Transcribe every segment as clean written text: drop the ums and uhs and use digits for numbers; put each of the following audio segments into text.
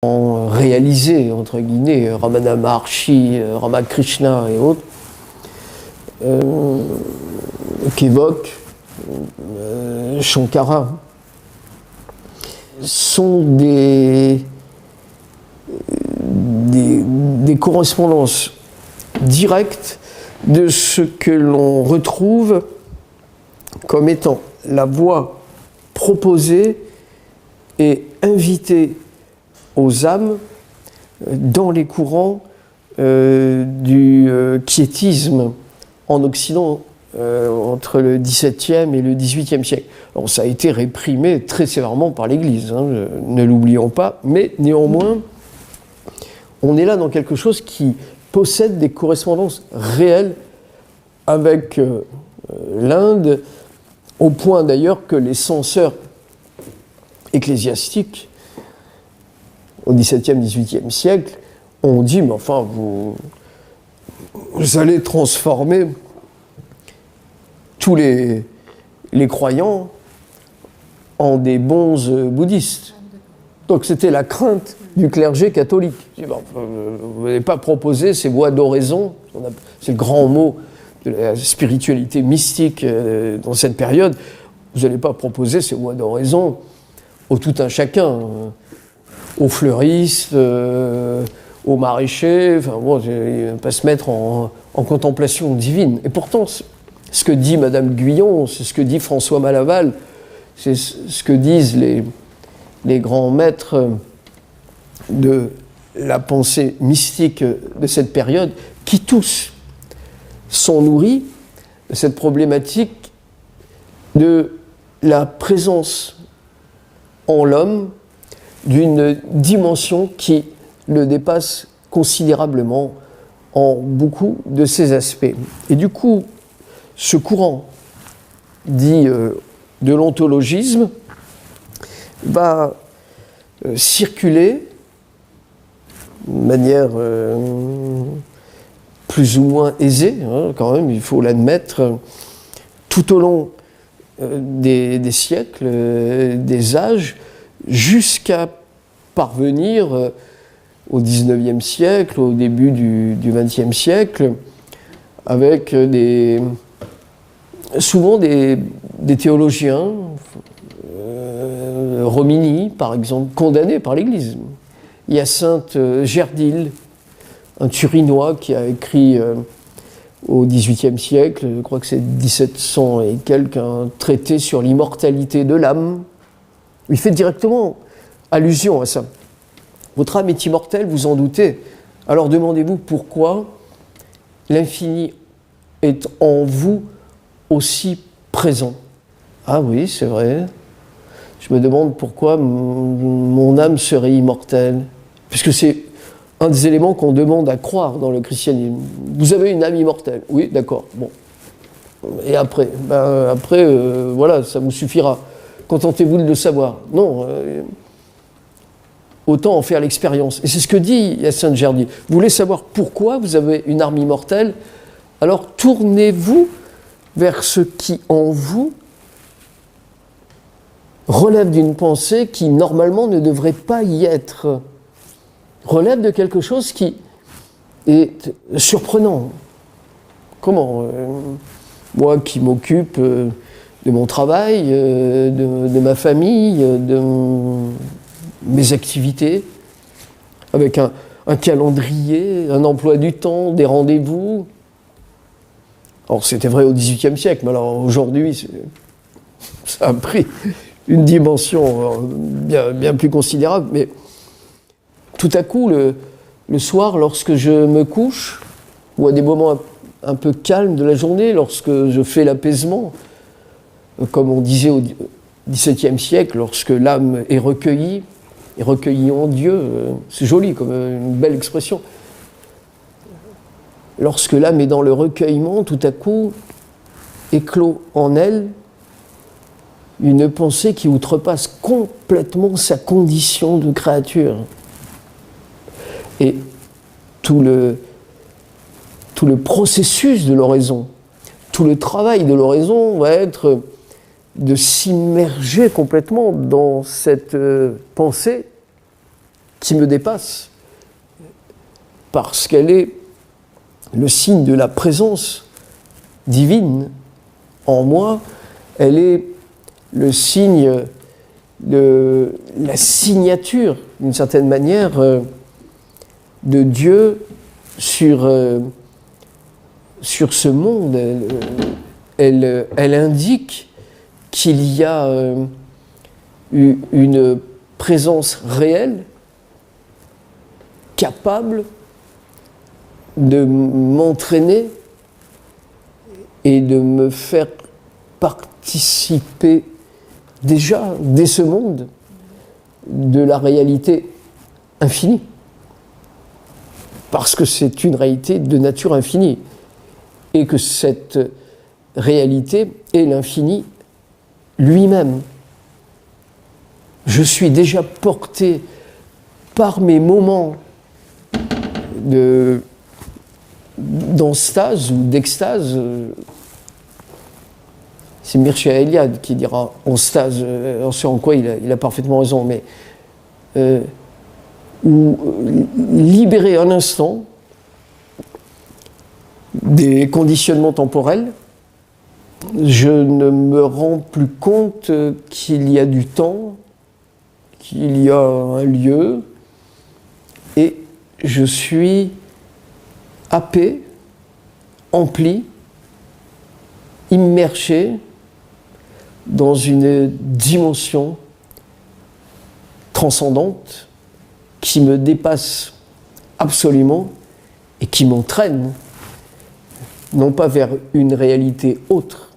réalisés, entre guillemets, Ramana Maharshi, Ramakrishna et autres, qu'évoque Shankara, sont des correspondances directes de ce que l'on retrouve comme étant la voie proposée et invitée aux âmes dans les courants du quiétisme en Occident entre le XVIIe et le XVIIIe siècle. Alors, ça a été réprimé très sévèrement par l'Église, hein, ne l'oublions pas, mais néanmoins, on est là dans quelque chose qui possède des correspondances réelles avec l'Inde, au point d'ailleurs que les censeurs ecclésiastiques au XVIIe, XVIIIe siècle ont dit, mais enfin, vous allez transformer tous les croyants en des bonzes bouddhistes. Donc c'était la crainte du clergé catholique. Vous n'avez pas proposé ces voies d'oraison, c'est le grand mot de la spiritualité mystique dans cette période, vous n'allez pas proposer ces voies d'oraison au tout un chacun, aux fleuristes, aux maraîchers, enfin bon, il ne va pas se mettre en contemplation divine. Et pourtant, ce que dit Madame Guyon, c'est ce que dit François Malaval, c'est ce que disent les grands maîtres de la pensée mystique de cette période, qui tous sont nourris de cette problématique de la présence en l'homme d'une dimension qui le dépasse considérablement en beaucoup de ses aspects. Et du coup, ce courant dit de l'ontologisme va circuler de manière plus ou moins aisée, hein, quand même, il faut l'admettre, tout au long des siècles, des âges, jusqu'à parvenir au XIXe siècle, au début du XXe siècle, avec souvent des théologiens, Romini, par exemple, condamnés par l'Église. Hyacinthe Gerdil, un Turinois qui a écrit au XVIIIe siècle, je crois que c'est 1700 et quelques, un traité sur l'immortalité de l'âme. Il fait directement allusion à ça. Votre âme est immortelle, vous en doutez. Alors demandez-vous pourquoi l'infini est en vous aussi présent. Ah oui, c'est vrai. Je me demande pourquoi mon âme serait immortelle. Puisque c'est un des éléments qu'on demande à croire dans le christianisme. Vous avez une âme immortelle. Oui, d'accord. Bon. Et après, voilà, ça vous suffira. Contentez-vous de le savoir. Non. Autant en faire l'expérience. Et c'est ce que dit Hyacinthe Gerdil. Vous voulez savoir pourquoi vous avez une âme immortelle? Alors tournez-vous vers ce qui en vous relève d'une pensée qui normalement ne devrait pas y être. Relève de quelque chose qui est surprenant. Comment moi qui m'occupe de mon travail, de ma famille, de mes activités, avec un calendrier, un emploi du temps, des rendez-vous. Alors c'était vrai au XVIIIe siècle, mais alors aujourd'hui, ça a pris une dimension bien plus considérable. Mais tout à coup, le soir, lorsque je me couche, ou à des moments un peu calmes de la journée, lorsque je fais l'apaisement, comme on disait au XVIIe siècle, lorsque l'âme est recueillie en Dieu, c'est joli comme une belle expression. Lorsque l'âme est dans le recueillement, tout à coup, éclot en elle une pensée qui outrepasse complètement sa condition de créature. Et tout le processus de l'oraison, tout le travail de l'oraison va être de s'immerger complètement dans cette pensée qui me dépasse, parce qu'elle est le signe de la présence divine en moi, elle est le signe de la signature, d'une certaine manière, de Dieu sur ce monde. Elle indique qu'il y a une présence réelle, capable de m'entraîner et de me faire participer déjà, dès ce monde, de la réalité infinie. Parce que c'est une réalité de nature infinie. Et que cette réalité est l'infini lui-même. Je suis déjà porté par mes moments d'enstase ou d'extase. C'est Mircea Eliade qui dira en stase, en quoi il a parfaitement raison, mais ou libérer un instant des conditionnements temporels, je ne me rends plus compte qu'il y a du temps, qu'il y a un lieu, et je suis happé, empli, immergé dans une dimension transcendante qui me dépasse absolument et qui m'entraîne, non pas vers une réalité autre,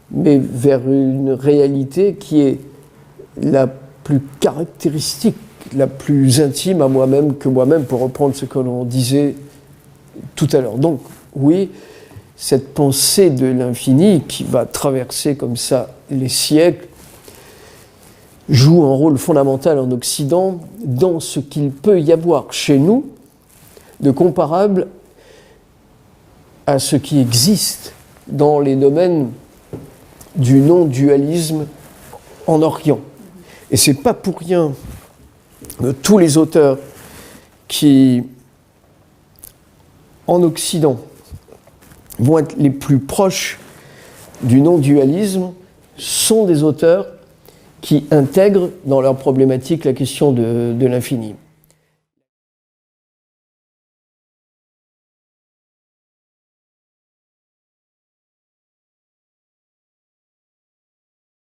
mais vers une réalité qui est la plus caractéristique, la plus intime à moi-même que moi-même, pour reprendre ce que l'on disait tout à l'heure. Donc, oui, cette pensée de l'infini qui va traverser comme ça les siècles joue un rôle fondamental en Occident dans ce qu'il peut y avoir chez nous de comparable à ce qui existe dans les domaines du non-dualisme en Orient. Et c'est pas pour rien que tous les auteurs qui, en Occident, vont être les plus proches du non-dualisme sont des auteurs qui intègrent dans leur problématique la question de l'infini.